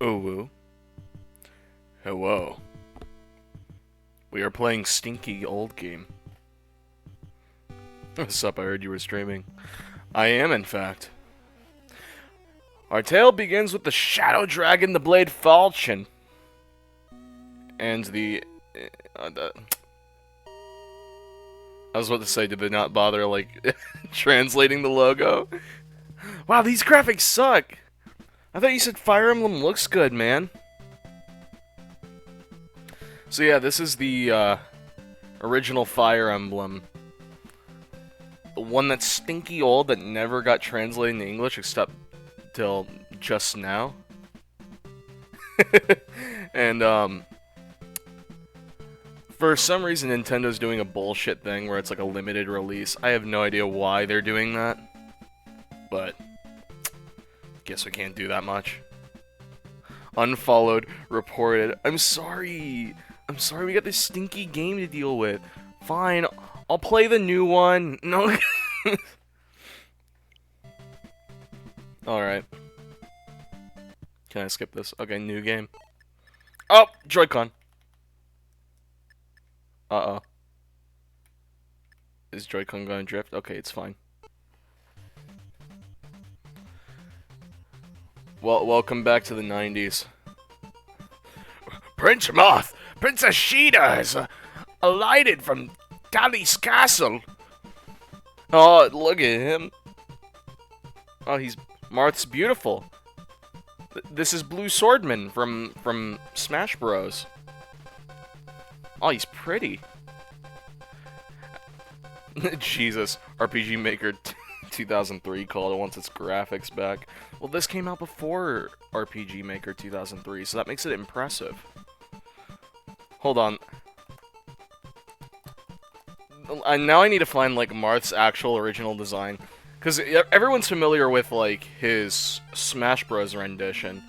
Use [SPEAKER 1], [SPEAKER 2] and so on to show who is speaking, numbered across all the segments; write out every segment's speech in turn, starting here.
[SPEAKER 1] Oh, hello. We are playing Stinky Old Game. What's up? I heard you were streaming. I am, in fact. Our tale begins with the Shadow Dragon, the Blade Falchion. And I was about to say, did they not bother, like, translating the logo? Wow, these graphics suck! I thought you said Fire Emblem looks good, man. So yeah, this is the, original Fire Emblem. The one that's stinky old that never got translated into English except till just now. And, for some reason Nintendo's doing a bullshit thing where it's like a limited release. I have no idea why they're doing that. But, guess we can't do that much. Unfollowed, reported. I'm sorry we got this stinky game to deal with. Fine, I'll play the new one. No. Alright. Can I skip this? Okay, new game. Oh, Joy-Con. Uh-oh. Is Joy-Con gonna drift? Okay, it's fine. Well, welcome back to the 90s. Prince Moth! Princess Sheeta has alighted from Dali's castle. Oh, look at him. Oh, Marth's beautiful. This is Blue Swordman from Smash Bros. Oh, he's pretty. Jesus, RPG Maker 2003 called it wants its graphics back. Well, this came out before RPG Maker 2003, so that makes it impressive. Hold on. Now I need to find, like, Marth's actual original design. Because everyone's familiar with, like, his Smash Bros. Rendition.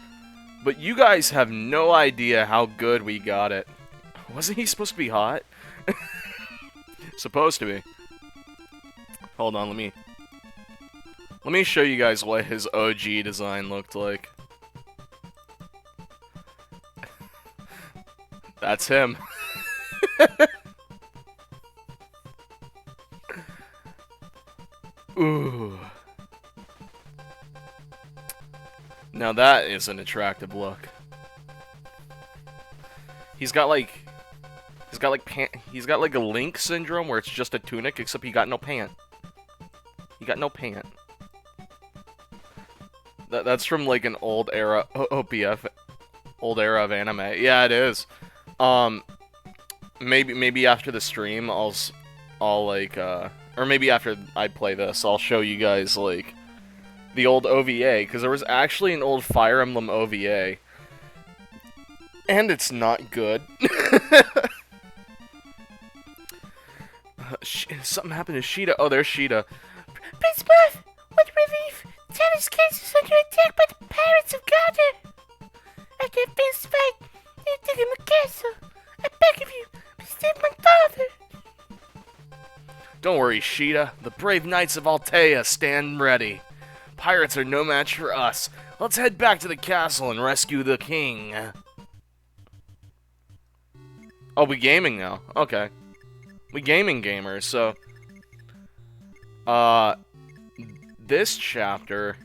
[SPEAKER 1] But you guys have no idea how good we got it. Wasn't he supposed to be hot? Supposed to be. Hold on, let me show you guys what his OG design looked like. That's him. Ooh. Now that is an attractive look. He's got like a Link syndrome where it's just a tunic except he got no pant. He got no pant. That's from like an old era OPF, old era of anime. Yeah, it is. Maybe after the stream I'll like or maybe after I play this I'll show you guys like the old OVA, because there was actually an old Fire Emblem OVA. And it's not good. Something happened to Sheeta. Oh, there's Sheeta.
[SPEAKER 2] Prince Marth, what relief! Talon's castle is under attack by the pirates of Gander. After a fierce fight, they took him a castle. I beg of you, please save my father.
[SPEAKER 1] Don't worry, Sheeta. The brave knights of Altea stand ready. Pirates are no match for us. Let's head back to the castle and rescue the king. Oh, we gaming now. Okay. We gaming gamers, so... This chapter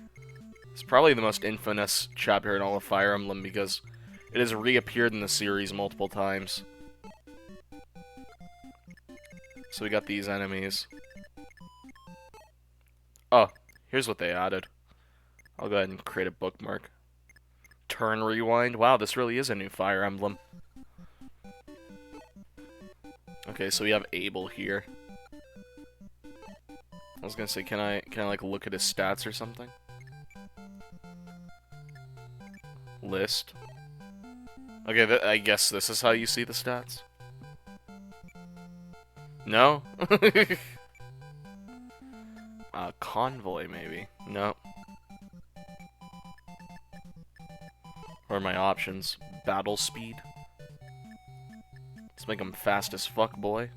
[SPEAKER 1] is probably the most infamous chapter in all of Fire Emblem because it has reappeared in the series multiple times. So we got these enemies. Oh, here's what they added. I'll go ahead and create a bookmark. Turn rewind. Wow, this really is a new Fire Emblem. Okay, so we have Abel here. I was gonna say, can I like look at his stats or something? List. Okay, I guess this is how you see the stats. No? Convoy maybe. No. What are my options? Battle speed. Let's make him fast as fuck, boy.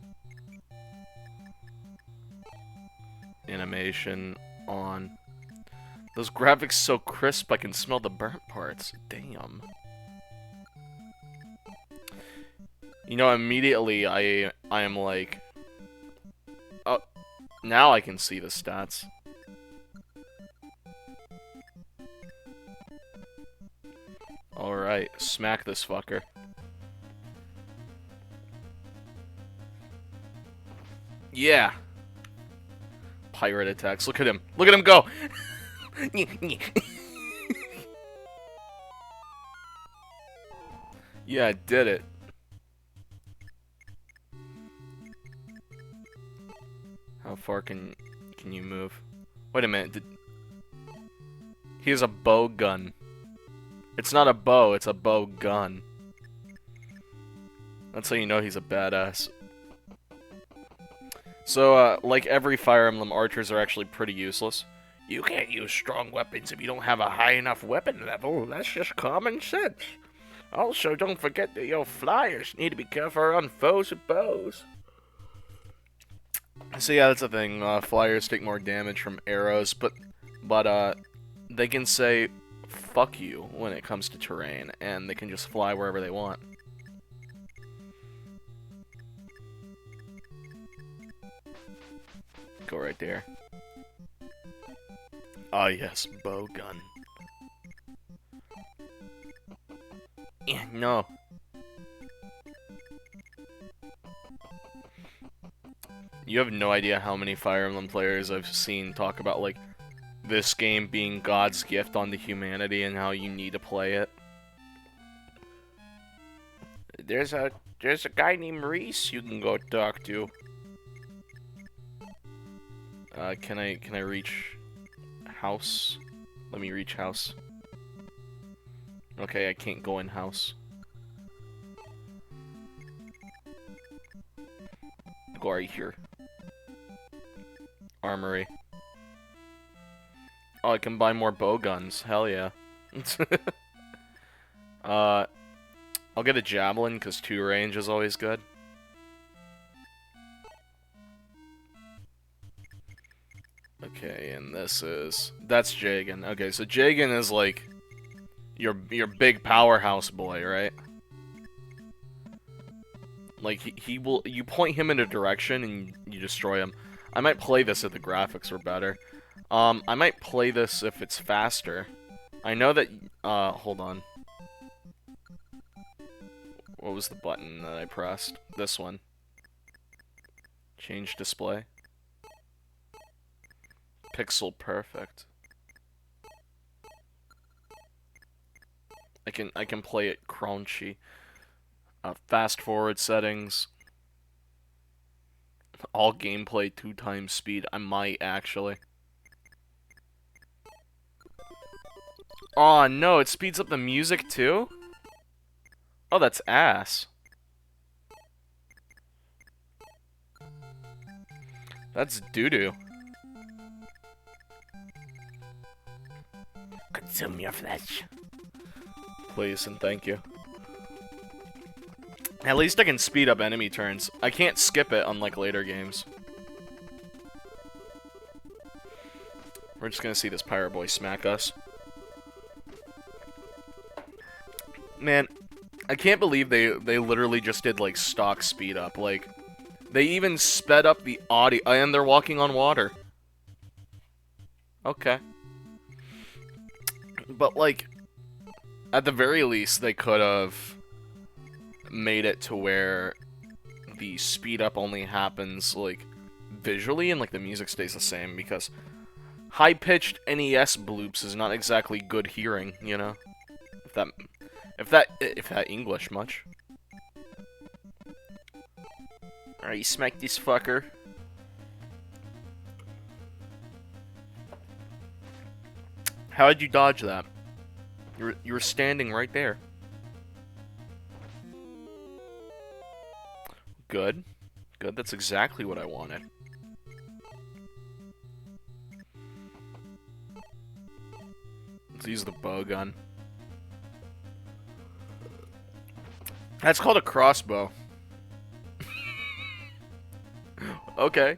[SPEAKER 1] Animation on. Those graphics so crisp I can smell the burnt parts. Damn. You know, immediately I am like, oh, now I can see the stats. Alright, smack this fucker. Yeah. Pirate attacks. Look at him. Look at him go. Yeah, I did it. How far can you move? Wait a minute. He has a bow gun. It's not a bow, it's a bow gun. That's how you know he's a badass. So, like every Fire Emblem, archers are actually pretty useless. You can't use strong weapons if you don't have a high enough weapon level. That's just common sense. Also, don't forget that your flyers need to be careful around foes with bows. So yeah, that's the thing. Flyers take more damage from arrows, but they can say "fuck you" when it comes to terrain, and they can just fly wherever they want. Go right there. Ah yes, bow gun. Yeah, no. You have no idea how many Fire Emblem players I've seen talk about, like, this game being God's gift onto humanity and how you need to play it. There's a guy named Reese you can go talk to. Can I reach house? Let me reach house. Okay, I can't go in house. Go right here. Armory. Oh, I can buy more bow guns. Hell yeah. I'll get a javelin because 2 range is always good. Okay, and that's Jagan. Okay, so Jagan is like your big powerhouse boy, right? Like he will, you point him in a direction and you destroy him. I might play this if the graphics were better. I might play this if it's faster. I know that, hold on. What was the button that I pressed? This one. Change display. Pixel perfect. I can play it crunchy. Fast forward settings. All gameplay 2x speed. I might actually. Oh no, it speeds up the music too? Oh, that's ass. That's doo-doo.
[SPEAKER 2] Consume your flesh.
[SPEAKER 1] Please and thank you. At least I can speed up enemy turns. I can't skip it unlike later games. We're just gonna see this pirate boy smack us. Man, I can't believe they literally just did like stock speed up. Like, they even sped up the audio, and they're walking on water. Okay. But like, at the very least, they could have made it to where the speed up only happens like visually and like the music stays the same, because high-pitched NES bloops is not exactly good hearing, you know? If that English much. Alright, you smack this fucker. How'd you dodge that? You were standing right there. Good. Good, that's exactly what I wanted. Let's use the bow gun. That's called a crossbow. Okay.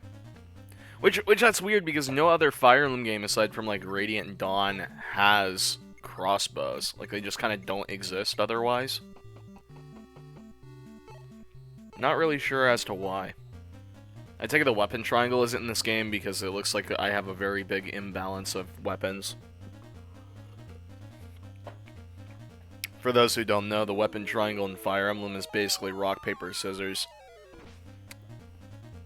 [SPEAKER 1] Which that's weird because no other Fire Emblem game aside from like Radiant and Dawn has crossbows. Like they just kind of don't exist otherwise. Not really sure as to why. I take it the weapon triangle isn't in this game because it looks like I have a very big imbalance of weapons. For those who don't know, the weapon triangle in Fire Emblem is basically rock, paper, scissors.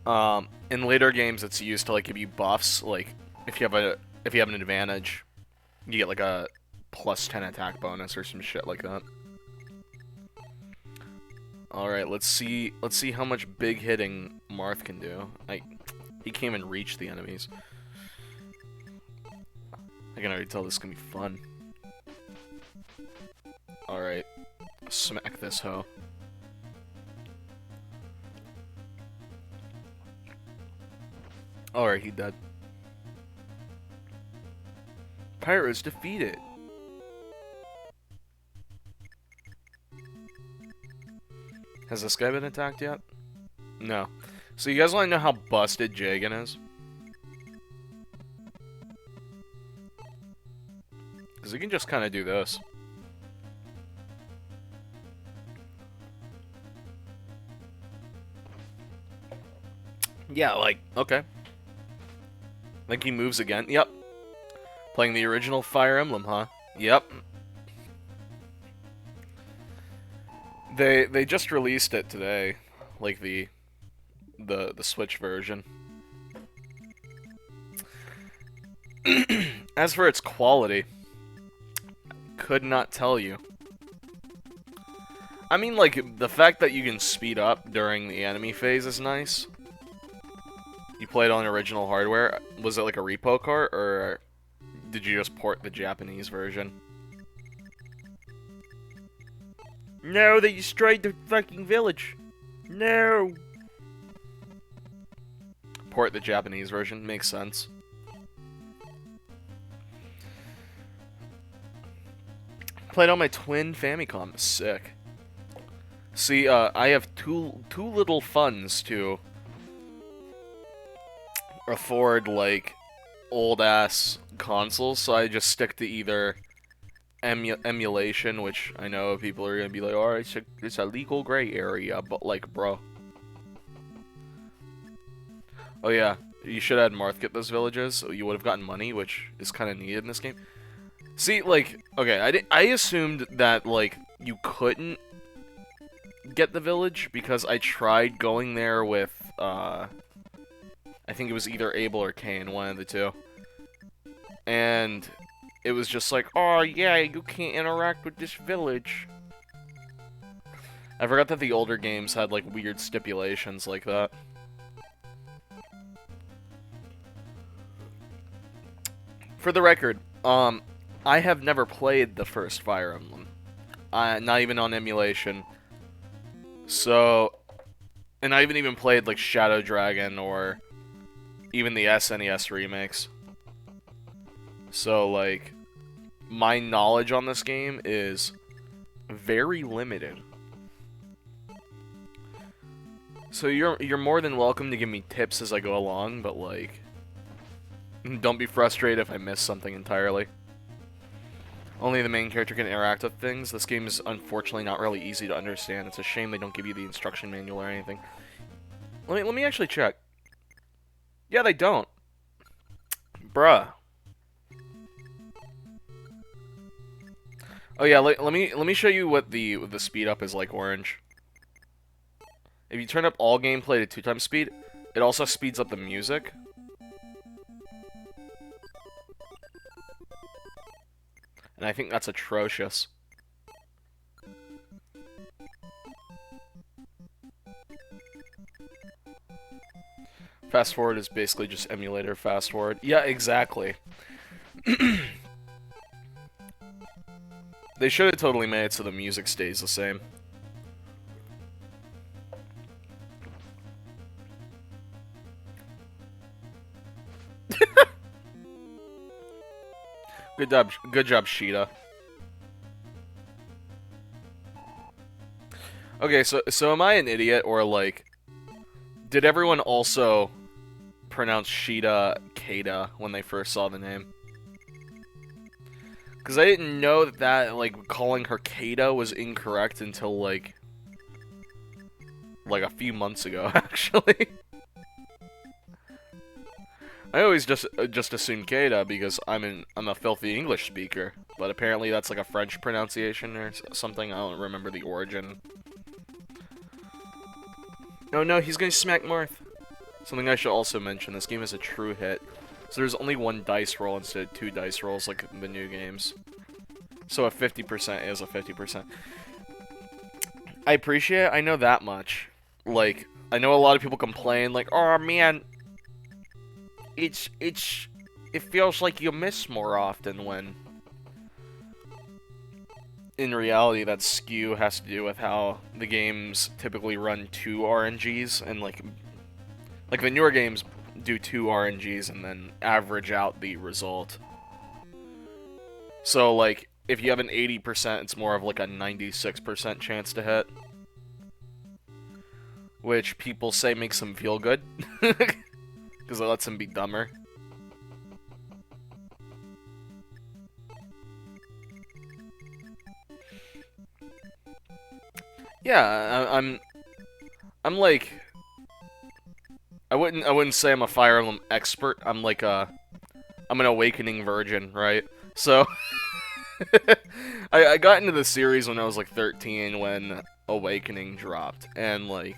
[SPEAKER 1] In later games, it's used to like give you buffs. Like if you have an advantage, you get like a +10 attack bonus or some shit like that. All right, let's see how much big hitting Marth can do. He can't even reach the enemies. I can already tell this is gonna be fun. All right, smack this hoe. Alright, he dead. Pirate is defeated. Has this guy been attacked yet? No. So you guys want to know how busted Jagan is? Because he can just kind of do this. Yeah, like, okay. Like he moves again. Yep. Playing the original Fire Emblem, huh? Yep. They just released it today, like the Switch version. As for its quality, could not tell you. I mean, like, the fact that you can speed up during the enemy phase is nice. You played on original hardware. Was it like a repo cart, or did you just port the Japanese version? No, they destroyed the fucking village. No. Port the Japanese version. Makes sense. Played on my twin Famicom. Sick. See, I have too little funds to afford, like, old-ass consoles, so I just stick to either emulation, which I know people are gonna be like, oh, it's a legal gray area, but, like, bro. Oh, yeah, you should have had Marth get those villages, so you would have gotten money, which is kind of needed in this game. See, like, okay, I assumed that, like, you couldn't get the village, because I tried going there with, I think it was either Abel or Kane, one of the two. And it was just like, oh yeah, you can't interact with this village. I forgot that the older games had like weird stipulations like that. For the record, I have never played the first Fire Emblem. Not even on emulation. So, and I haven't even played like Shadow Dragon or even the SNES remakes. So, like, my knowledge on this game is very limited. So you're more than welcome to give me tips as I go along, but like, don't be frustrated if I miss something entirely. Only the main character can interact with things. This game is unfortunately not really easy to understand. It's a shame they don't give you the instruction manual or anything. Let me actually check. Yeah, they don't. Bruh. Oh yeah, let me show you what the speed up is like orange. If you turn up all gameplay to 2x speed, it also speeds up the music. And I think that's atrocious. Fast forward is basically just emulator fast forward. Yeah, exactly. They should have totally made it so the music stays the same. Good job, Sheeta. Okay, so am I an idiot, or like, did everyone also pronounce Sheeta Kata when they first saw the name? Because I didn't know that, like, calling her Kata was incorrect until, like, like a few months ago, actually. I always just assume Keita because I'm a filthy English speaker, but apparently that's like a French pronunciation or something. I don't remember the origin. Oh no, he's gonna smack Marth. Something I should also mention: this game is a true hit, so there's only one dice roll instead of 2 dice rolls like in the new games. So a 50% is a 50%. I appreciate it. I know that much. Like, I know a lot of people complain, like, oh man, it feels like you miss more often when in reality that skew has to do with how the games typically run 2 RNGs and like the newer games do 2 RNGs and then average out the result. So like if you have an 80%, it's more of like a 96% chance to hit, which people say makes them feel good because it lets them be dumber. Yeah, I'm like, I wouldn't say I'm a Fire Emblem expert. I'm like I'm an awakening virgin, right? So I got into the series when I was like 13 when Awakening dropped, and like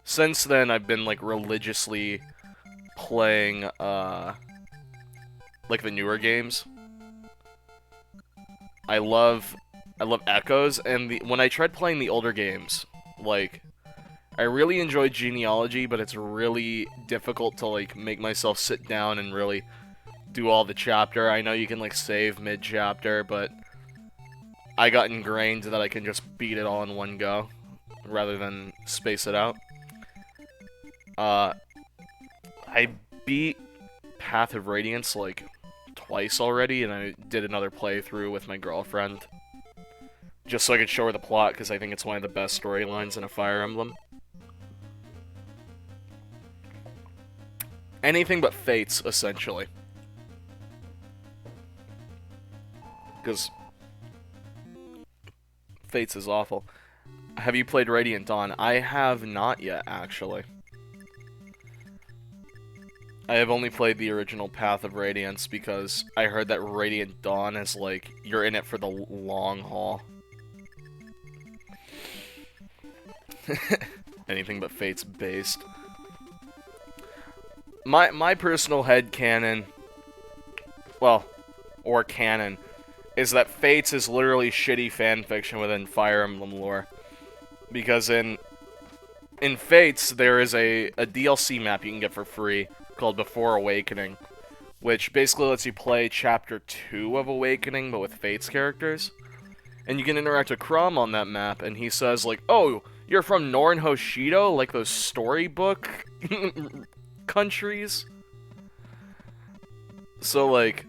[SPEAKER 1] since then I've been like religiously playing like the newer games. I love Echoes, and when I tried playing the older games, like I really enjoyed Genealogy, but it's really difficult to like make myself sit down and really do all the chapter. I know you can like save mid-chapter, but I got ingrained that I can just beat it all in one go rather than space it out. I beat Path of Radiance like twice already, and I did another playthrough with my girlfriend just so I could show her the plot, because I think it's one of the best storylines in a Fire Emblem. Anything but Fates, essentially. Because Fates is awful. Have you played Radiant Dawn? I have not yet, actually. I have only played the original Path of Radiance because I heard that Radiant Dawn is like, you're in it for the long haul. Anything but Fates based. My personal headcanon, well, or canon, is that Fates is literally shitty fanfiction within Fire Emblem lore. Because in Fates, there is a DLC map you can get for free called Before Awakening, which basically lets you play Chapter 2 of Awakening, but with Fates characters. And you can interact with Crom on that map, and he says, like, oh, you're from Norn Hoshido, like those storybook countries? So, like,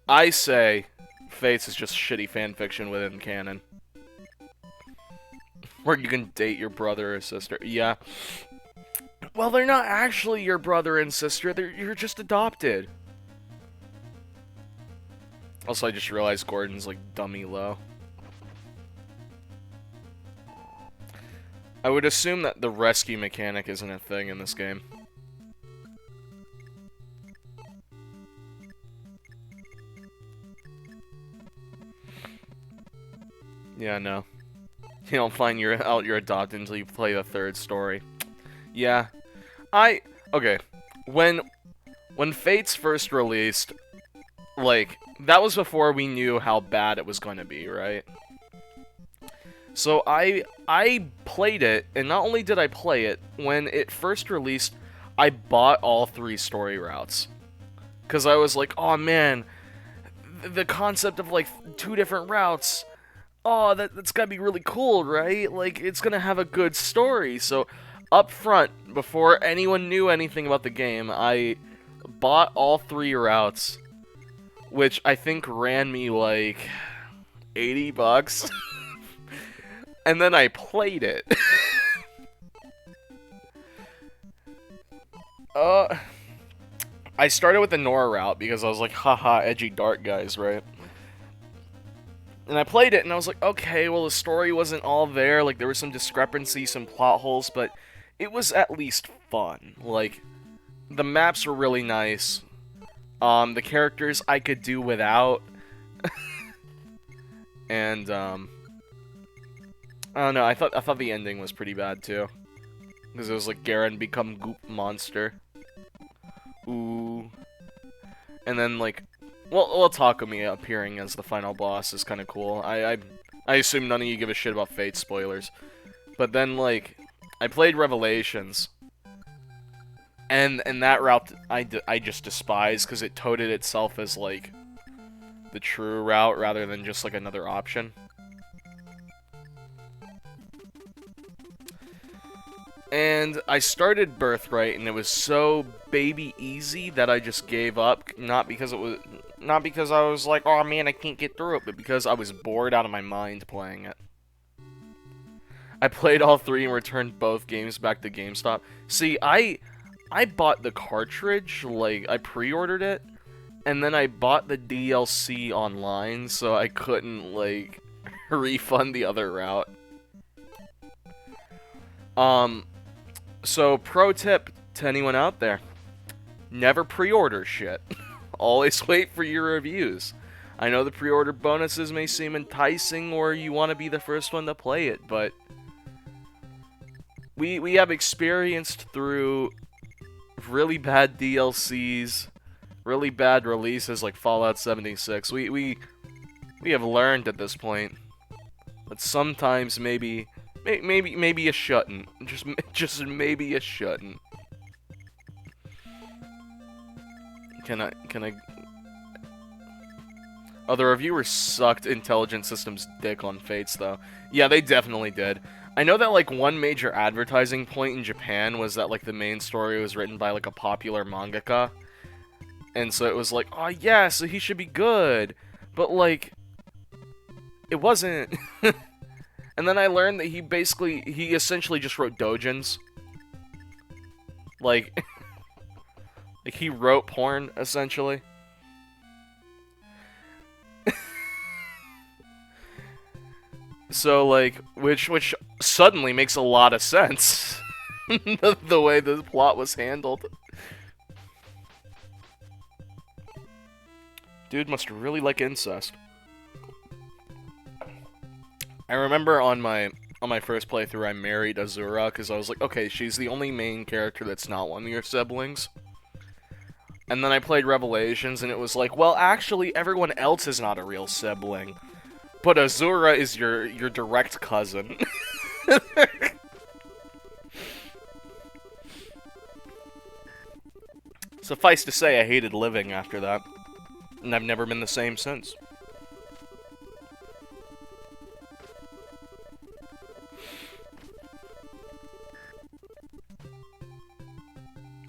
[SPEAKER 1] I say Fates is just shitty fanfiction within canon. Where you can date your brother or sister. Yeah. Well, they're not actually your brother and sister, you're just adopted. Also, I just realized Gordon's, like, dummy low. I would assume that the rescue mechanic isn't a thing in this game. Yeah, no. You don't find out you're adopted until you play the 3rd story. Yeah. Okay. When Fates first released, like, that was before we knew how bad it was going to be, right? So I played it, and not only did I play it, when it first released, I bought all 3 story routes. Because I was like, oh man, the concept of, like, 2 different routes, oh, that's gotta be really cool, right? Like, it's gonna have a good story. So, up front, before anyone knew anything about the game, I bought all 3 routes, which I think ran me, like, $80. And then I played it. I started with the Nora route because I was like, haha, edgy dark guys, right? And I played it, and I was like, okay, well, the story wasn't all there. Like, there were some discrepancies, some plot holes, but it was at least fun. Like, the maps were really nice. The characters I could do without. And, I don't know, I thought the ending was pretty bad, too. Because it was like, Garen become Goop Monster. Ooh. And then, like, well, Takumi appearing as the final boss is kind of cool. I assume none of you give a shit about Fate spoilers. But then, like, I played Revelations. And that route I just despise, because it toted itself as, like, the true route rather than just, like, another option. And I started Birthright, and it was so baby easy that I just gave up. Not because I was like, oh man, I can't get through it, but because I was bored out of my mind playing it. I played all three and returned both games back to GameStop. See, I bought the cartridge, like, I pre-ordered it, and then I bought the DLC online, so I couldn't, like, refund the other route. So, pro tip to anyone out there. Never pre-order shit. Always wait for your reviews. I know the pre-order bonuses may seem enticing or you want to be the first one to play it, but we have experienced through really bad DLCs, really bad releases like Fallout 76. We have learned at this point that sometimes maybe you shouldn't. Just maybe you shouldn't. Can I... Oh, the reviewers sucked Intelligent Systems' dick on Fates, though. Yeah, they definitely did. I know that, like, one major advertising point in Japan was that, like, the main story was written by, like, a popular mangaka. And so it was like, oh, yeah, so he should be good. But, like, it wasn't. And then I learned that he essentially just wrote doujins. Like, like he wrote porn, essentially. So, like, which suddenly makes a lot of sense. the way the plot was handled. Dude must really like incest. I remember on my first playthrough, I married Azura because I was like, okay, she's the only main character that's not one of your siblings. And then I played Revelations, and it was like, well, actually, everyone else is not a real sibling, but Azura is your direct cousin. Suffice to say, I hated living after that, and I've never been the same since.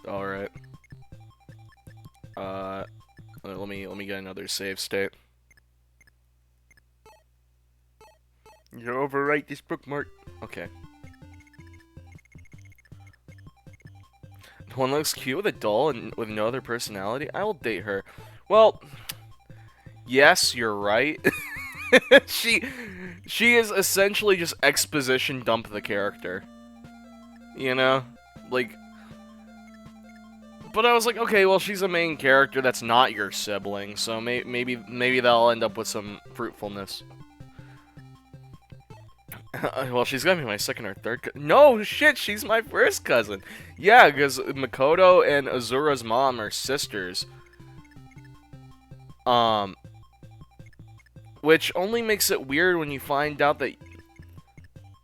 [SPEAKER 1] Alright. Let me get another save state. You overwrite this bookmark. Okay. The one looks cute with a doll and with no other personality. I will date her. Well, yes, you're right. she is essentially just exposition dump the character. You know? Like, but I was like, okay, well, she's a main character that's not your sibling, so maybe that'll end up with some fruitfulness. Well, she's gonna be my second or third No, shit, she's my first cousin. Yeah, because Makoto and Azura's mom are sisters. Which only makes it weird when you find out that...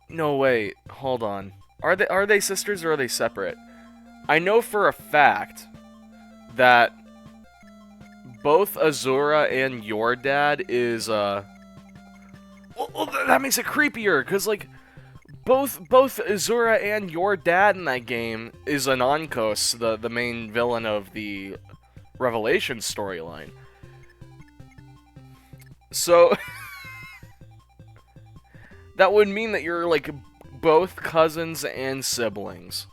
[SPEAKER 1] No, wait, hold on. Are they sisters or are they separate? I know for a fact that both Azura and your dad is, well, that makes it creepier, because, like, both Azura and your dad in that game is Anankos, the main villain of the Revelation storyline. So, that would mean that you're, like, both cousins and siblings.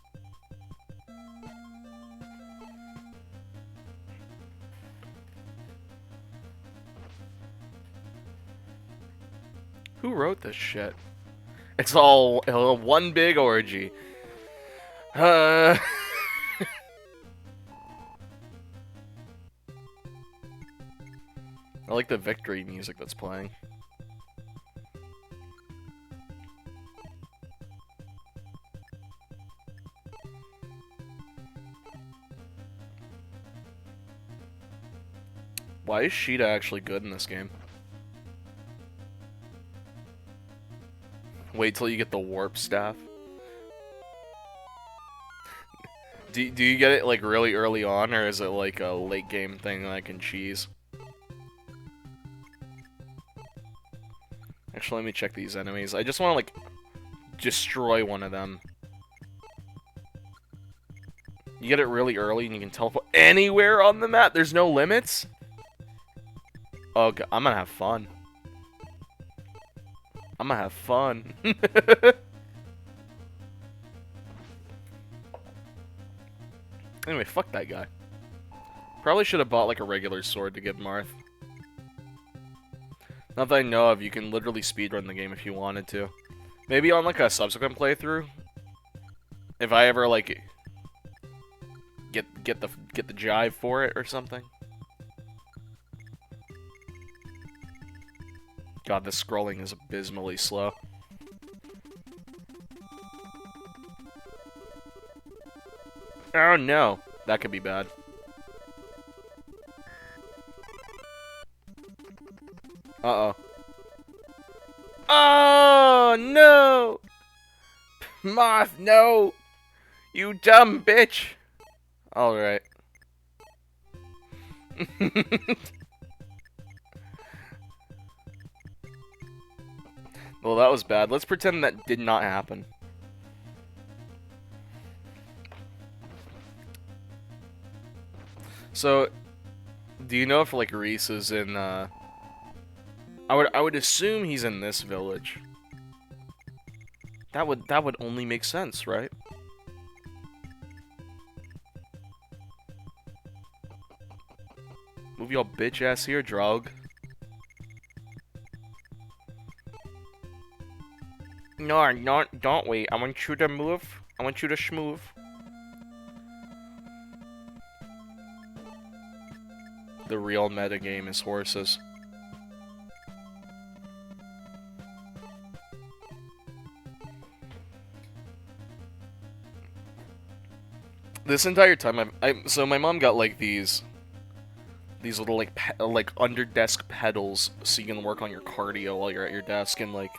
[SPEAKER 1] Who wrote this shit? It's all one big orgy. I like the victory music that's playing. Why is Sheeta actually good in this game? Wait till you get the warp staff. Do you get it like really early on, or is it like a late game thing that I can cheese? Actually, let me check these enemies. I just want to like destroy one of them. You get it really early and you can teleport anywhere on the map. There's no limits. Oh, God, I'm gonna have fun. I'm gonna have fun. Anyway, fuck that guy. Probably should have bought like a regular sword to give Marth. Not that I know of, you can literally speedrun the game if you wanted to. Maybe on like a subsequent playthrough. If I ever like get the jive for it or something. God, this scrolling is abysmally slow. Oh no, that could be bad. Uh-oh. Oh no! Moth, no! You dumb bitch! Alright. Well, that was bad. Let's pretend that did not happen. So, do you know if like Reese is in I would assume he's in this village. That would only make sense, right? Move your bitch ass here, Drog. No, don't wait. I want you to move. I want you to schmoove. The real metagame is horses. This entire time, so my mom got like these little like under desk pedals, so you can work on your cardio while you're at your desk, and like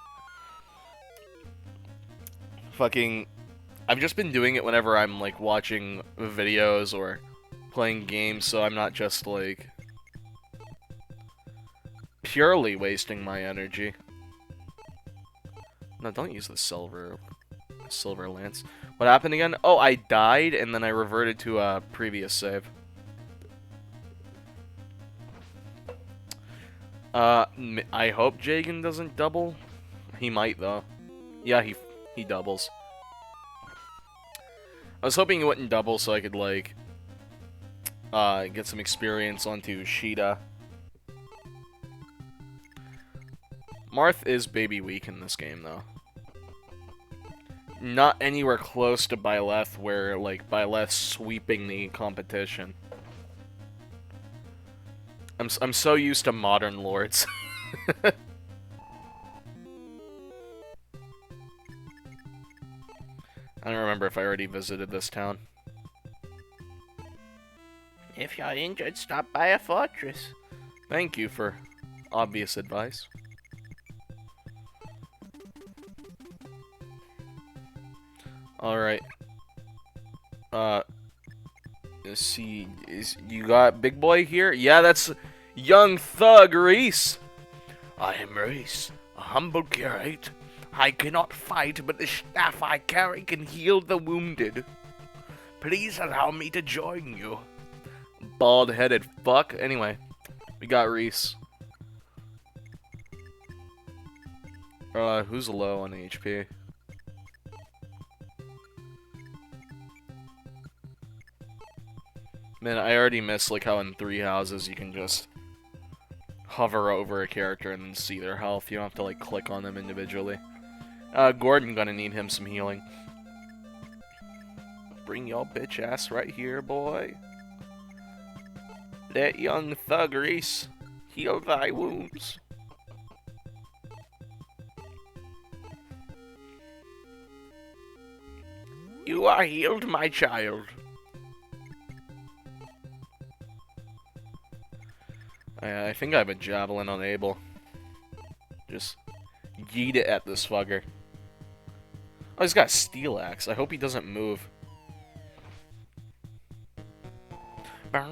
[SPEAKER 1] fucking, I've just been doing it whenever I'm like watching videos or playing games, so I'm not just like purely wasting my energy. No, don't use the silver lance. What happened again? Oh, I died and then I reverted to a previous save. I hope Jagan doesn't double. He might though. Yeah, he doubles. I was hoping he wouldn't double so I could like get some experience onto Sheeta. Marth is baby weak in this game though. Not anywhere close to Byleth, where like Byleth's sweeping the competition. I'm so used to modern lords. I don't remember if I already visited this town.
[SPEAKER 2] If you're injured, stop by a fortress.
[SPEAKER 1] Thank you for obvious advice. Alright. Let's see. You got Big Boy here? Yeah, that's young thug Reese.
[SPEAKER 2] I am Reese, a humble curate. I cannot fight, but the staff I carry can heal the wounded. Please allow me to join you.
[SPEAKER 1] Bald-headed fuck. Anyway, we got Reese. Who's low on HP? Man, I already miss like how in 3 houses you can just hover over a character and then see their health. You don't have to, like, click on them individually. Gordon gonna need him some healing. Bring your bitch ass right here, boy. Let young Thug Reese heal thy wounds. You are healed, my child. I think I have a javelin on Abel. Just yeet it at this fucker. Oh, he's got a steel axe. I hope he doesn't move. I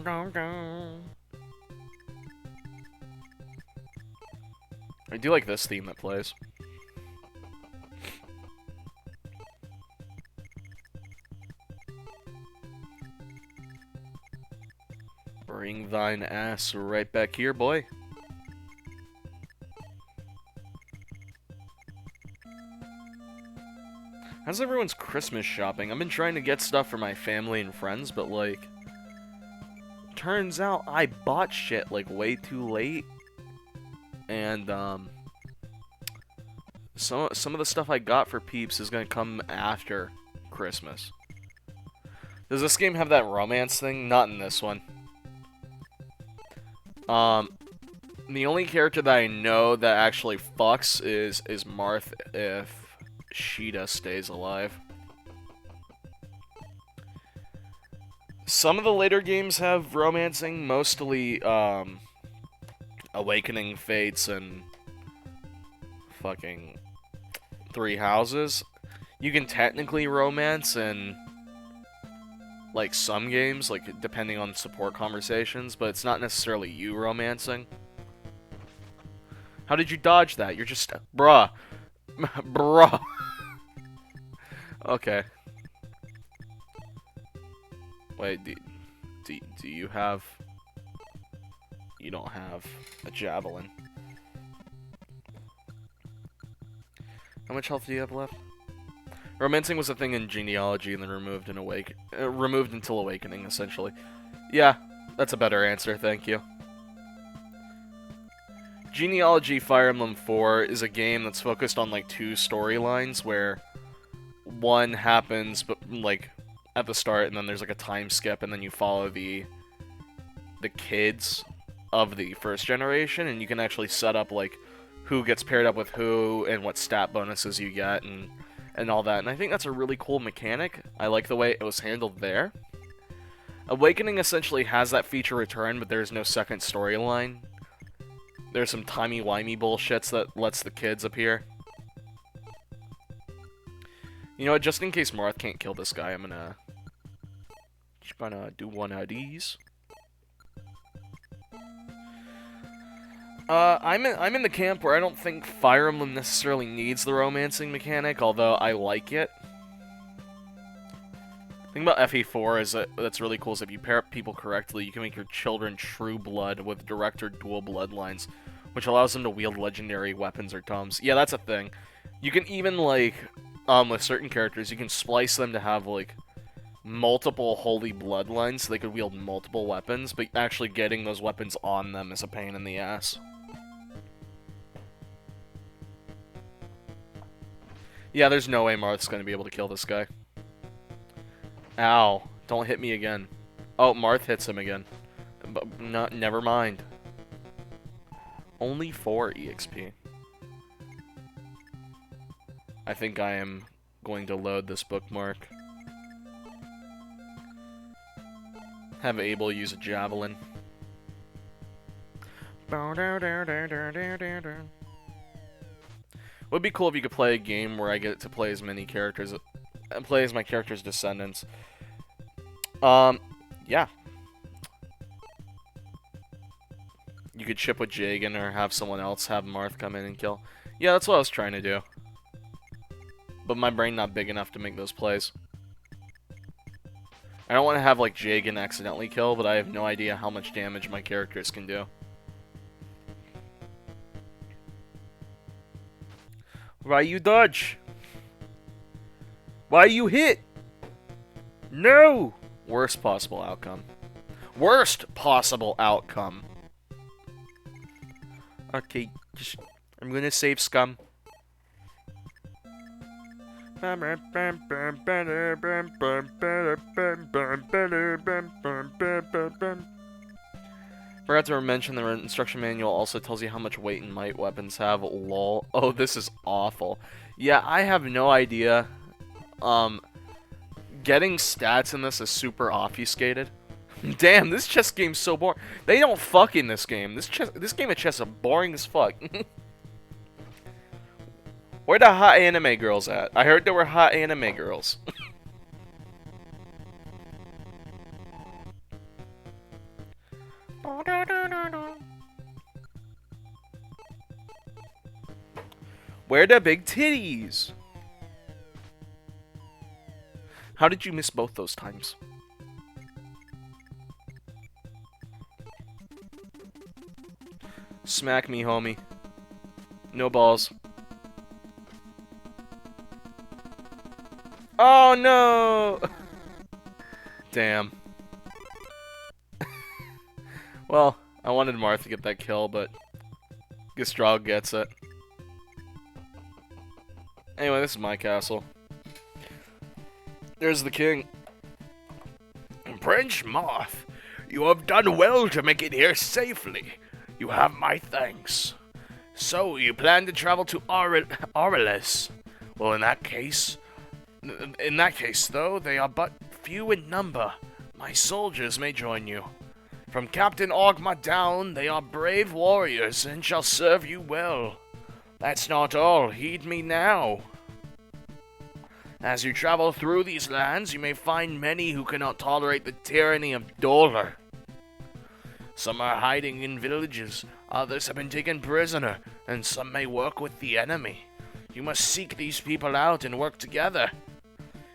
[SPEAKER 1] do like this theme that plays. Bring thine ass right back here, boy. How's everyone's Christmas shopping? I've been trying to get stuff for my family and friends, but, like, turns out I bought shit, like, way too late. And, some of the stuff I got for peeps is gonna come after Christmas. Does this game have that romance thing? Not in this one. The only character that I know that actually fucks is Marth if Sheeta stays alive. Some of the later games have romancing, mostly, Awakening Fates and fucking Three Houses. You can technically romance in, like, some games, like, depending on support conversations, but it's not necessarily you romancing. How did you dodge that? You're just... Bruh. Bruh. Okay. Wait, do you have... You don't have a javelin. How much health do you have left? Romancing was a thing in Genealogy and then removed until Awakening, essentially. Yeah, that's a better answer, thank you. Genealogy Fire Emblem 4 is a game that's focused on, like, two storylines, where one happens, but, like, at the start, and then there's, like, a time skip, and then you follow the kids of the first generation, and you can actually set up, like, who gets paired up with who, and what stat bonuses you get, and all that, and I think that's a really cool mechanic. I like the way it was handled there. Awakening essentially has that feature return, but there's no second storyline. There's some timey-wimey bullshits that lets the kids appear. You know what, just in case Marth can't kill this guy, I'm just gonna do one of these. I'm in the camp where I don't think Fire Emblem necessarily needs the romancing mechanic, although I like it. The thing about FE4 is that's really cool is if you pair up people correctly, you can make your children true blood with direct or dual bloodlines, which allows them to wield legendary weapons or tomes. Yeah, that's a thing. You can even, like, with certain characters, you can splice them to have, like, multiple holy bloodlines so they could wield multiple weapons, but actually getting those weapons on them is a pain in the ass. Yeah, there's no way Marth's gonna be able to kill this guy. Ow. Don't hit me again. Oh, Marth hits him again. But never mind. Only 4 EXP. I think I am going to load this bookmark. Have Abel use a javelin. Would be cool if you could play a game where I get to play as many characters and play as my character's descendants. Yeah. You could ship with Jagan or have someone else have Marth come in and kill. Yeah, that's what I was trying to do. But my brain not big enough to make those plays. I don't want to have, like, Jagan accidentally kill, but I have no idea how much damage my characters can do. Why you dodge? Why you hit? No! Worst possible outcome. Worst possible outcome. Okay, I'm gonna save scum. Forgot to mention the instruction manual also tells you how much weight and might weapons have. Lol. Oh, this is awful. Yeah, I have no idea. Getting stats in this is super obfuscated. Damn, this chess game's so boring. They don't fuck in this game. This game of chess is boring as fuck. Where the hot anime girls at? I heard there were hot anime girls. Where the big titties? How did you miss both those times? Smack me, homie. No balls. Oh no! Damn. Well, I wanted Marth to get that kill, but Gistrog gets it. Anyway, this is my castle. There's the king.
[SPEAKER 3] Prince Marth, you have done well to make it here safely. You have my thanks. So, you plan to travel to Aurelis? Well, in that case, though, they are but few in number. My soldiers may join you. From Captain Ogma down, they are brave warriors and shall serve you well. That's not all. Heed me now. As you travel through these lands, you may find many who cannot tolerate the tyranny of Dollar. Some are hiding in villages, others have been taken prisoner, and some may work with the enemy. You must seek these people out and work together.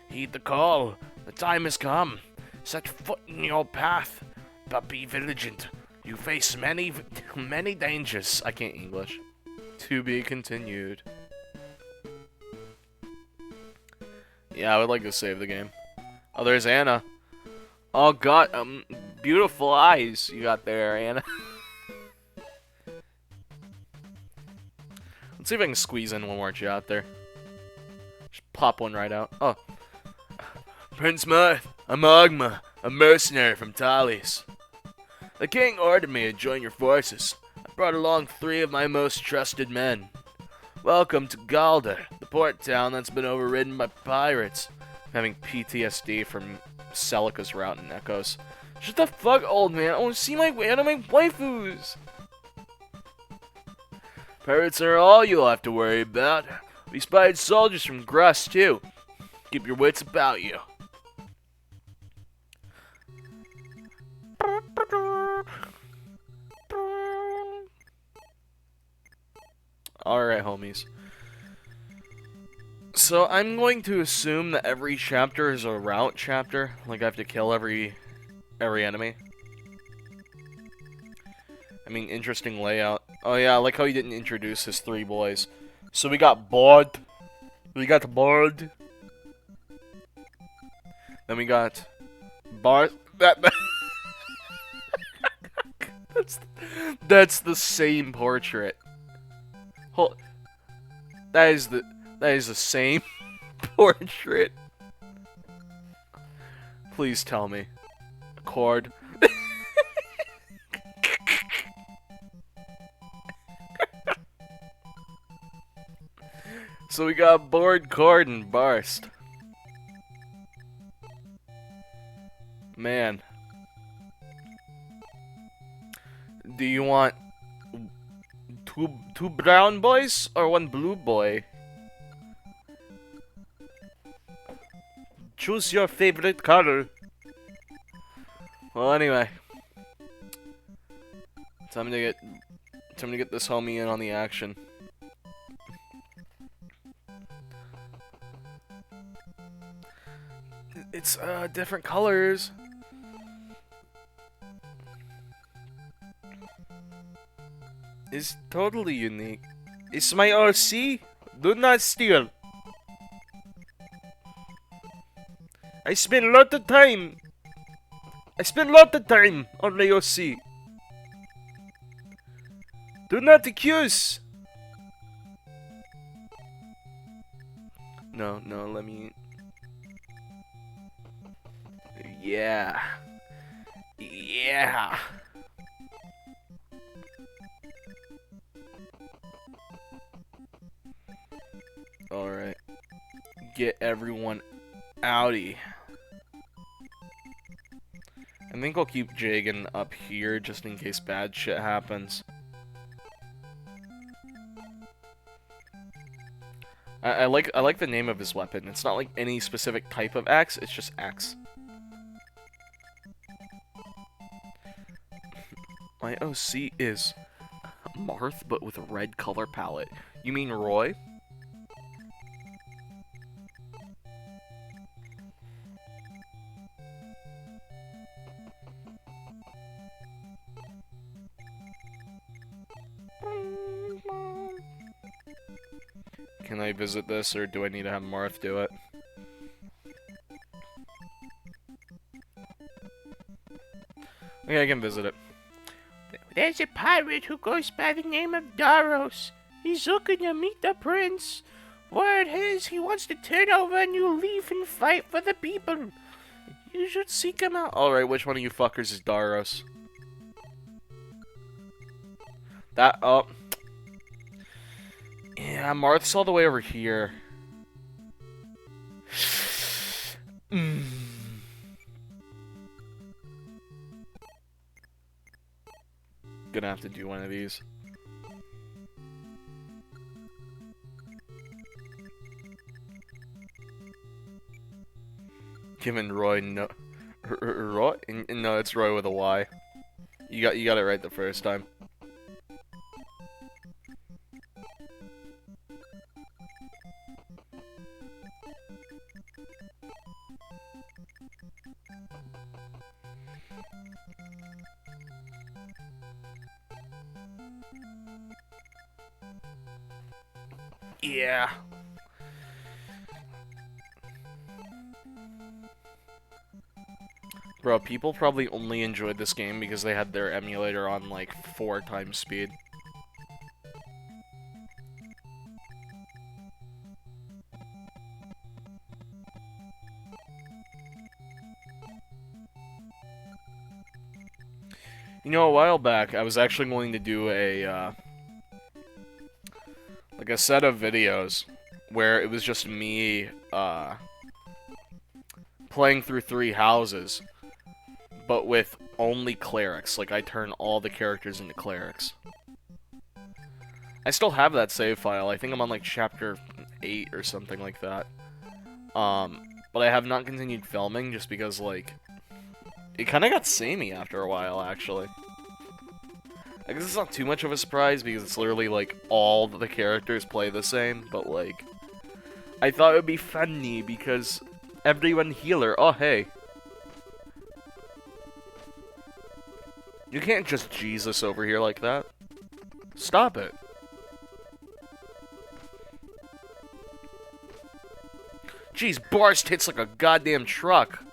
[SPEAKER 3] Heed the call. The time has come. Set foot in your path, but be vigilant. You face many dangers.
[SPEAKER 1] I can't English. To be continued. Yeah, I would like to save the game. Oh, there's Anna. Oh god, beautiful eyes you got there, Anna. Let's see if I can squeeze in one more chat there. Just pop one right out. Oh.
[SPEAKER 3] Prince Marth, I'm Ogma, a mercenary from Talis. The king ordered me to join your forces. I brought along 3 of my most trusted men. Welcome to Galder, the port town that's been overridden by pirates.
[SPEAKER 1] I'm having PTSD from Celica's route in Echoes. Shut the fuck, old man. I want to see my waifus.
[SPEAKER 3] Pirates are all you'll have to worry about. We spied soldiers from Gruss, too. Keep your wits about you.
[SPEAKER 1] Alright, homies. So, I'm going to assume that every chapter is a route chapter. Like, I have to kill every enemy. I mean, interesting layout. Oh yeah, I like how he didn't introduce his 3 boys. So we got Bard. We got Bard. Then we got Bart. That's the same portrait. That is the same portrait. Please tell me. Cord. So we got Board, Cord, and Barst. Man. Do you want two brown boys or 1 blue boy? Choose your favorite color. Well, anyway. Time to get this homie in on the action. It's different colors. It's totally unique. It's my RC. Do not steal. I spent a lot of time. on the OC. Do not accuse! No, let me... Yeah. Yeah. Alright. Get everyone outie. I think I'll keep Jagan up here just in case bad shit happens. I like the name of his weapon. It's not like any specific type of axe, it's just axe. My OC is Marth, but with a red color palette. You mean Roy? Can I visit this, or do I need to have Marth do it? Okay, I can visit it.
[SPEAKER 2] There's a pirate who goes by the name of Daros. He's looking to meet the prince. Word is he wants to turn over a new leaf and fight for the people. You should seek him out.
[SPEAKER 1] Alright, which one of you fuckers is Daros? That, oh. Yeah, Marth's all the way over here. Gonna have to do one of these. Giving Roy no... Roy? No, it's Roy with a Y. You got it right the first time. Yeah. Bro, people probably only enjoyed this game because they had their emulator on like 4 times speed. You know, a while back, I was actually going to do a, like a set of videos where it was just me, playing through 3 houses, but with only clerics. Like, I turn all the characters into clerics. I still have that save file. I think I'm on, like, chapter 8 or something like that. But I have not continued filming just because, like, it kind of got samey after a while, actually. I guess it's not too much of a surprise because it's literally, like, all the characters play the same, but, like, I thought it would be funny because everyone healer. Oh, hey. You can't just Jesus over here like that. Stop it. Jeez, Barst hits like a goddamn truck.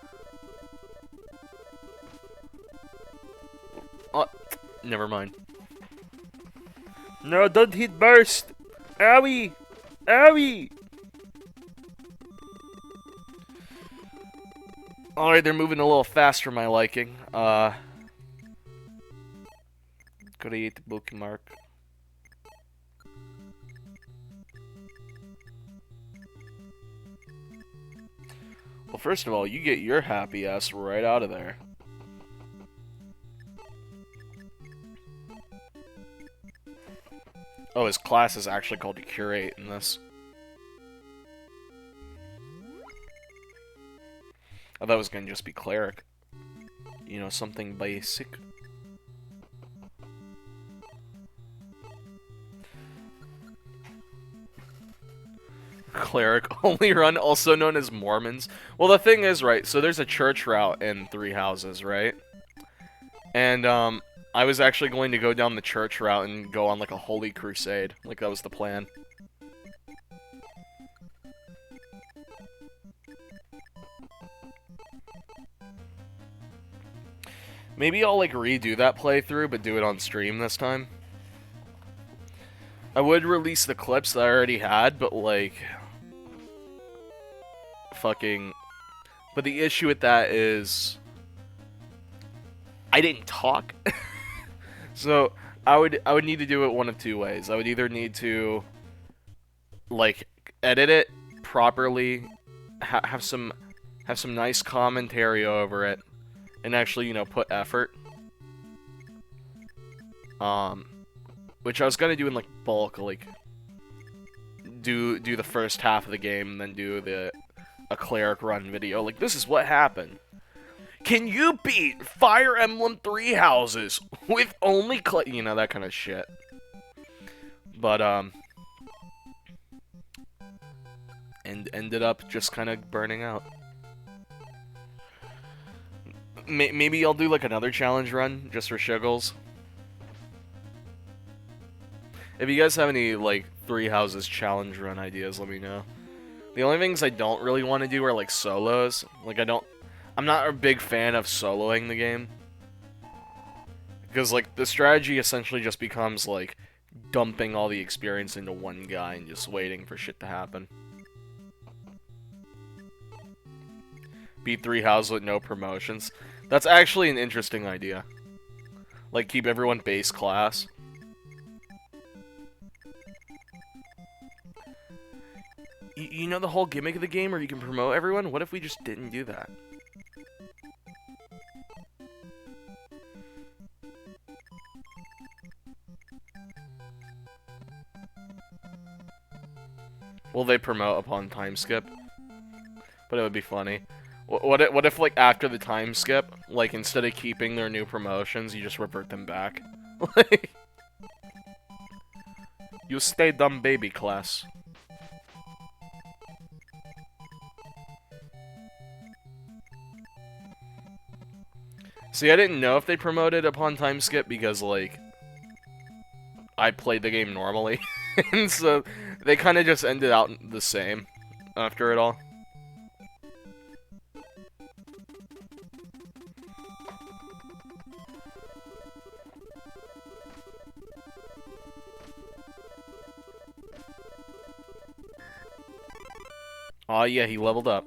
[SPEAKER 1] Oh, never mind. No, don't hit Burst! Owie! Owie! Alright, they're moving a little fast for my liking. Create bookmark. Well, first of all, you get your happy ass right out of there. Oh, his class is actually called Curate in this. I thought it was gonna just be Cleric. You know, something basic. Cleric only run, also known as Mormons. Well, the thing is, right, so there's a church route in 3 houses, right? And, I was actually going to go down the church route and go on, like, a holy crusade. Like, that was the plan. Maybe I'll, like, redo that playthrough, but do it on stream this time. I would release the clips that I already had, but like, fucking. But the issue with that is, I didn't talk, so I would need to do it one of two ways. I would either need to, like, edit it properly, have some nice commentary over it, and actually, you know, put effort. Which I was gonna do in like bulk, like do the first half of the game, and then do a cleric run video. Like, this is what happened. Can you beat Fire Emblem 3 houses with only you know, that kind of shit. But and ended up just kind of burning out. Maybe I'll do like another challenge run just for shiggles. If you guys have any, like, 3 houses challenge run ideas, let me know. The only things I don't really want to do are, like, solos. Like, I'm not a big fan of soloing the game. Because, like, the strategy essentially just becomes, like, dumping all the experience into one guy and just waiting for shit to happen. Beat 3 houses with no promotions. That's actually an interesting idea. Like, keep everyone base class. You know the whole gimmick of the game where you can promote everyone? What if we just didn't do that? Will they promote upon time skip? But it would be funny. What if like after the time skip, like instead of keeping their new promotions, you just revert them back? Like, you stay dumb baby class. See, I didn't know if they promoted upon time skip because, like, I played the game normally. And so they kind of just ended out the same after it all. Aw, yeah, he leveled up.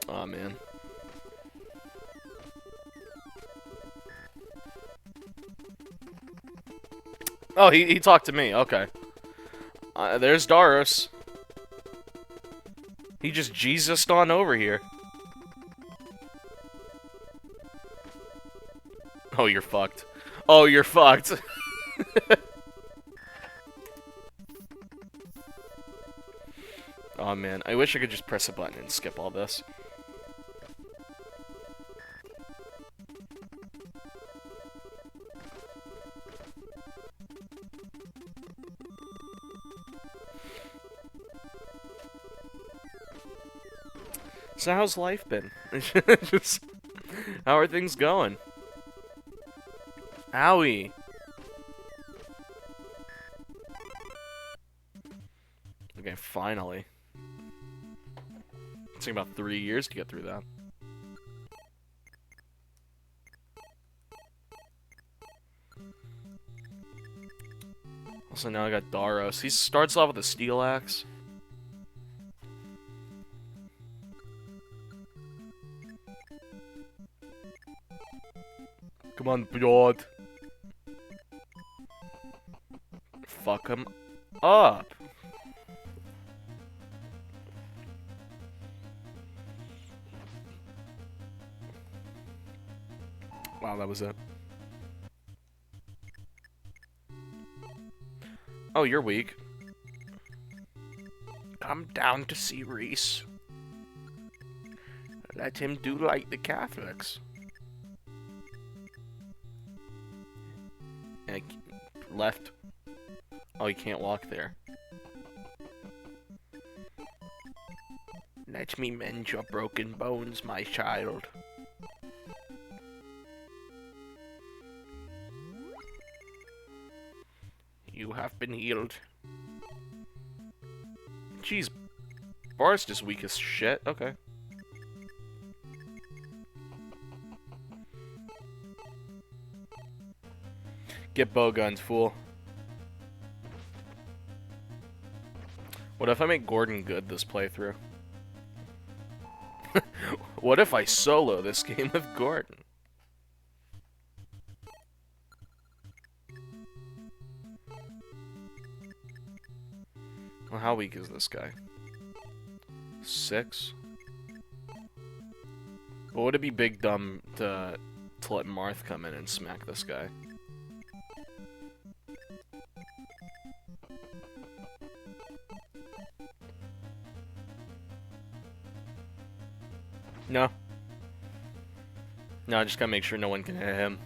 [SPEAKER 1] Aw, man. Oh, he talked to me. Okay. There's Daros. He just Jesused on over here. Oh, you're fucked. Oh, you're fucked. Oh, man. I wish I could just press a button and skip all this. So how's life been? Just, how are things going? Owie. Okay, finally. It's taking about 3 years to get through that. Also, now I got Daros. He starts off with a steel axe. Come on, blood. Fuck him up. Wow, that was it. Oh, you're weak. Come down to see Reese. Let him do like the Catholics. And left. Oh, you can't walk there. Let me mend your broken bones, my child. You have been healed. Jeez, Bar's just weak as shit. Okay. Get bow guns, fool. What if I make Gordon good this playthrough? What if I solo this game with Gordon? Well, how weak is this guy? 6? But would it be big dumb to let Marth come in and smack this guy? No. No, I just gotta make sure no one can hit him.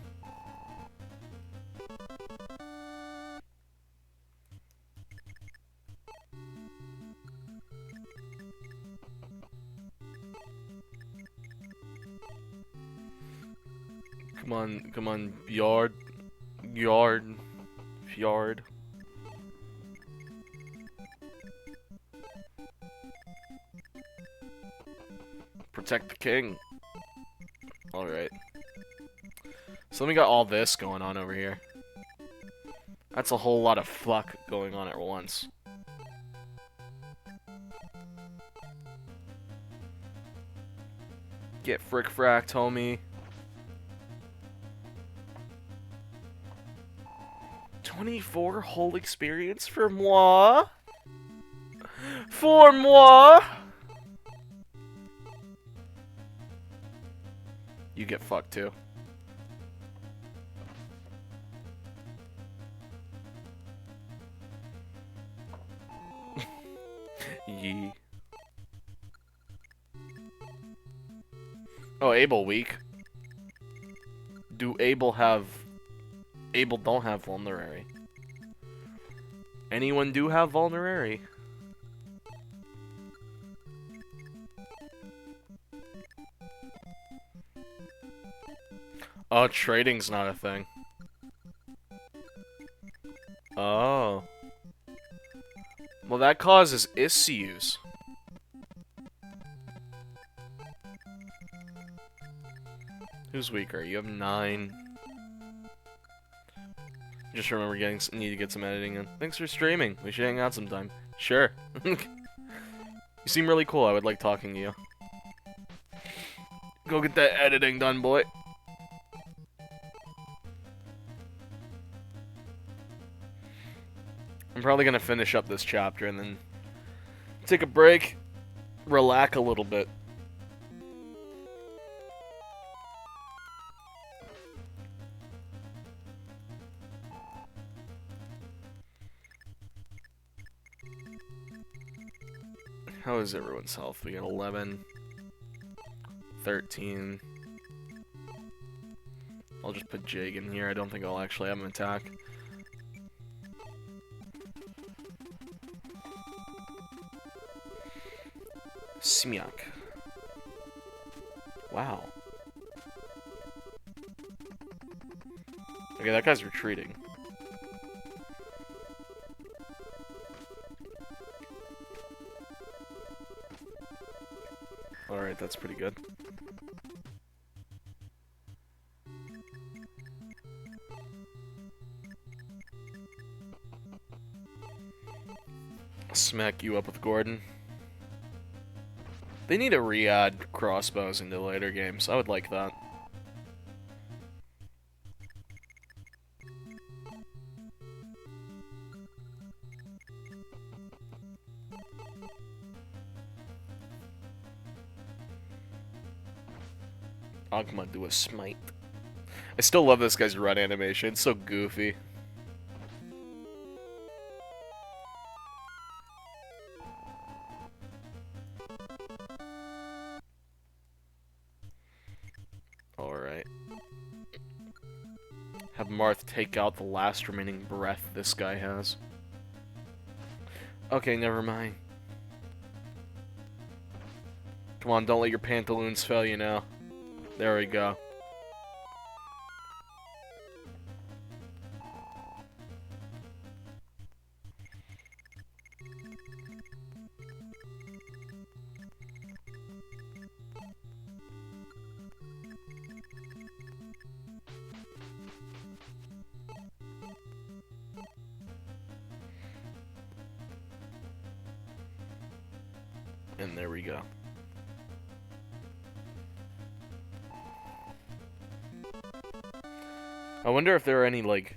[SPEAKER 1] Come on, yard. Protect the king. Alright. So then we got all this going on over here. That's a whole lot of fuck going on at once. Get frick-fracked, homie. 24 whole experience for moi? For moi? You get fucked too. Yee. Oh, Abel weak. Do Abel have... Abel don't have vulnerary. Anyone do have vulnerary? Oh, trading's not a thing. Oh. Well, that causes issues. Who's weaker? You have 9. Just remember need to get some editing in. Thanks for streaming. We should hang out sometime. Sure. You seem really cool. I would like talking to you. Go get that editing done, boy. I'm probably gonna finish up this chapter and then take a break, relax a little bit. How is everyone's health? We got 11, 13. I'll just put Jake in here. I don't think I'll actually have him attack. Smyak. Wow. Okay, that guy's retreating. Alright, that's pretty good. Smack you up with Gordon. They need to re-add crossbows into later games. I would like that. Agma do a smite. I still love this guy's run animation. It's so goofy. Alright. Have Marth take out the last remaining breath this guy has. Okay, never mind. Come on, don't let your pantaloons fail you now. There we go. And there we go. I wonder if there are any, like,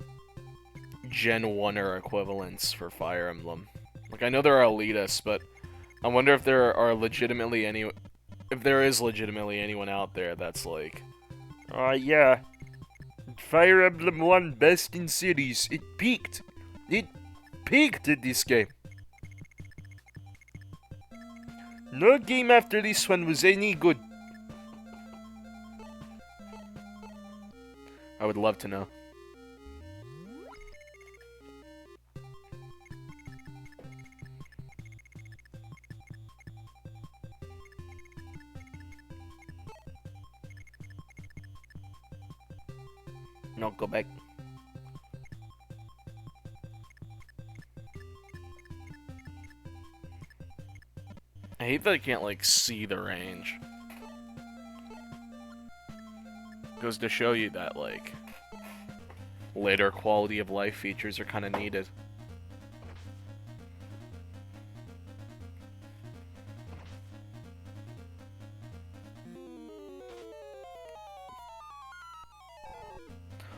[SPEAKER 1] Gen 1er equivalents for Fire Emblem. Like, I know there are elitists, but I wonder if there are legitimately any... If there is legitimately anyone out there that's like... yeah. Fire Emblem 1 best in series. It peaked. It peaked in this game. No game after this one was any good. I would love to know. No, go back. I hate that I can't, like, see the range. Goes to show you that, like, later quality of life features are kind of needed.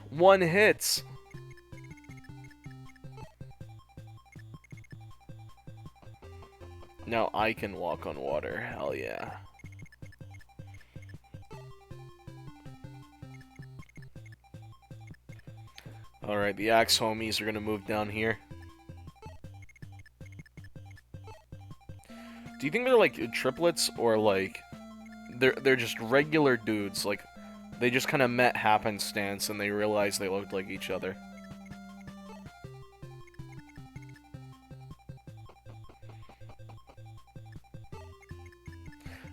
[SPEAKER 1] One hits. Now I can walk on water. Hell yeah. Alright, the Axe homies are gonna move down here. Do you think they're like triplets or like they're just regular dudes? Like they just kind of met happenstance and they realized they looked like each other.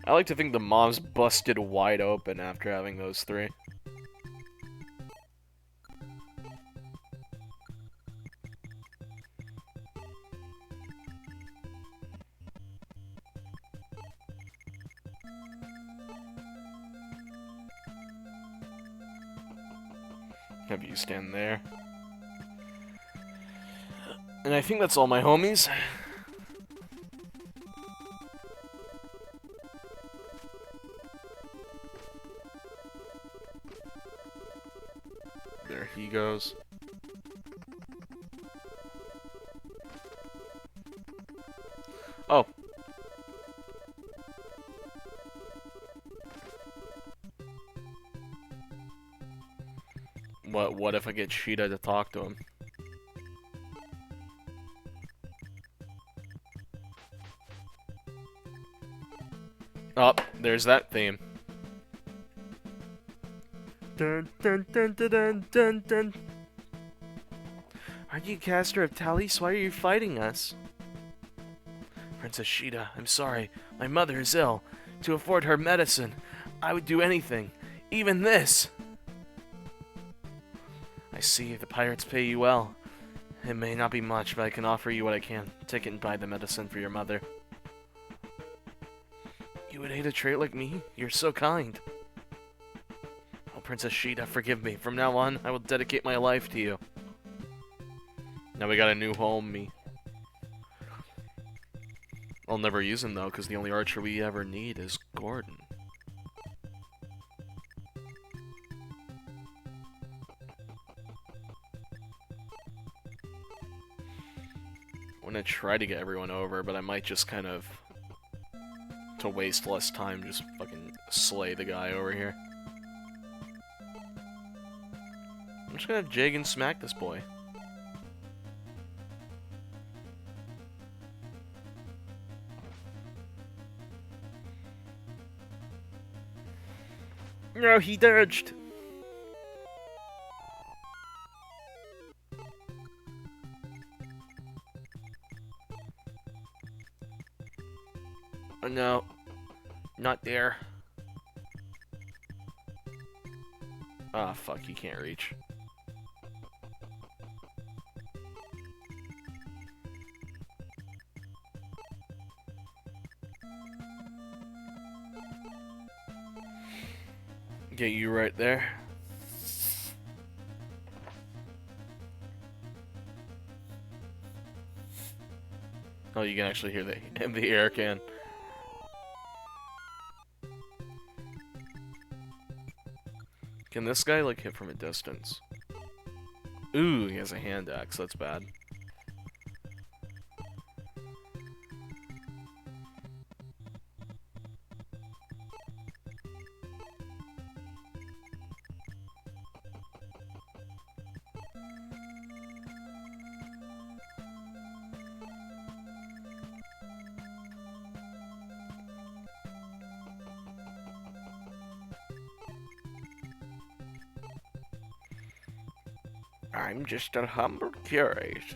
[SPEAKER 1] I like to think the mom's busted wide open after having those three. Have you stand there. And I think that's all my homies. There he goes. Oh. What if I get Sheeta to talk to him? Oh, there's that theme. Dun dun dun dun dun dun dun. Aren't you caster of Talis? Why are you fighting us? Princess Sheeta, I'm sorry. My mother is ill. To afford her medicine, I would do anything. Even this! I see, the pirates pay you well. It may not be much, but I can offer you what I can. Take it and buy the medicine for your mother. You would hate a trait like me? You're so kind. Oh, Princess Sheeta, forgive me. From now on, I will dedicate my life to you. Now we got a new homie. I'll never use him, though, because the only archer we ever need is Gordon. I'm gonna try to get everyone over, but I might just kind of, to waste less time, just fucking slay the guy over here. I'm just gonna jig and smack this boy. No, he dodged. Oh, no, not there. Ah, fuck, he can't reach. Get you right there. Oh, you can actually hear the air can. Can this guy, like, hit from a distance? Ooh, he has a hand axe. That's bad.
[SPEAKER 3] I'm just a humble curate.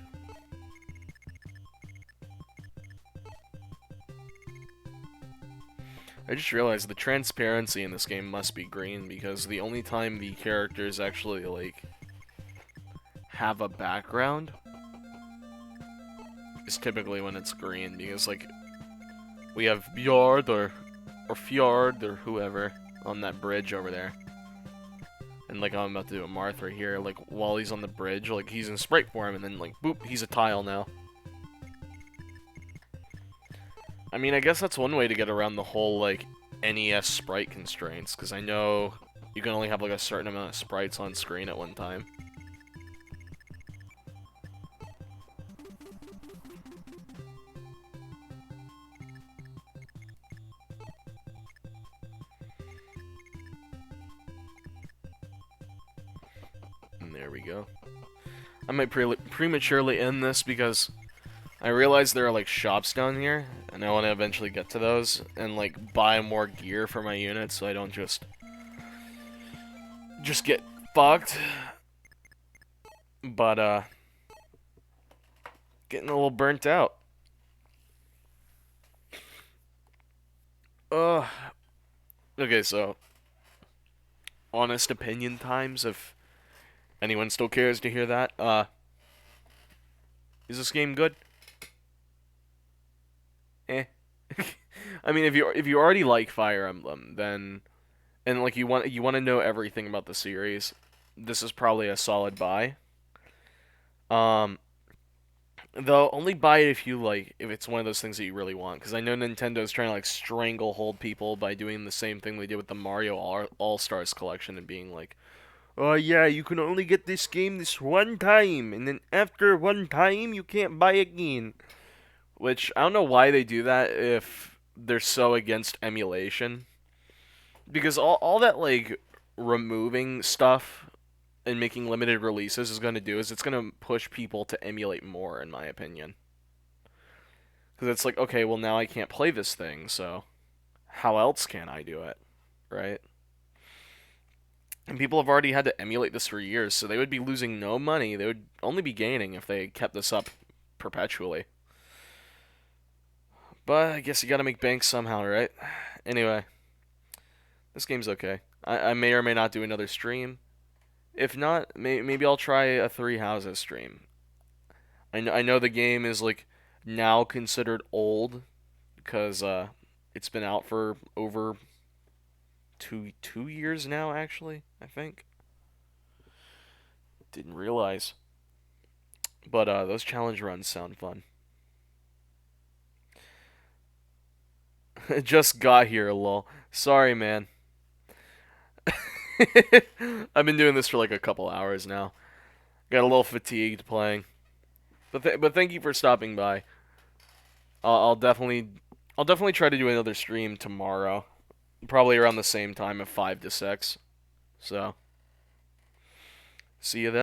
[SPEAKER 1] I just realized the transparency in this game must be green because the only time the characters actually, like, have a background is typically when it's green because, like, we have Bjord or Fjord or whoever on that bridge over there. And, like, I'm about to do a Marth right here, like, while he's on the bridge, like, he's in sprite form, and then, like, boop, he's a tile now. I mean, I guess that's one way to get around the whole, like, NES sprite constraints, because I know you can only have, like, a certain amount of sprites on screen at one time. And there we go. I might prematurely end this because I realize there are, like, shops down here, and I want to eventually get to those and, like, buy more gear for my units so I don't just get fucked. But, getting a little burnt out. Okay, so, honest opinion times, if anyone still cares to hear that. Is this game good? Eh. I mean, if you already like Fire Emblem, then and like you want to know everything about the series, this is probably a solid buy. Um, though only buy it if it's one of those things that you really want, because I know Nintendo's trying to like stranglehold people by doing the same thing they did with the Mario All Stars collection and being like, oh yeah, you can only get this game this one time, and then after one time you can't buy again. Which I don't know why they do that if they're so against emulation. Because all that like removing stuff and making limited releases is going to do is it's going to push people to emulate more, in my opinion. Because it's like, okay, well now I can't play this thing, so how else can I do it, right? And people have already had to emulate this for years, so they would be losing no money. They would only be gaining if they kept this up perpetually. But I guess you gotta make bank somehow, right? Anyway, this game's okay. I may or may not do another stream. If not, maybe I'll try a Three Houses stream. I know the game is like now considered old because it's been out for over two years now. Actually, I think. Didn't realize. But those challenge runs sound fun. Just got here, lol. Sorry, man. I've been doing this for like a couple hours now. Got a little fatigued playing. But thank you for stopping by. I'll definitely try to do another stream tomorrow. Probably around the same time of 5 to 6. So, see you then.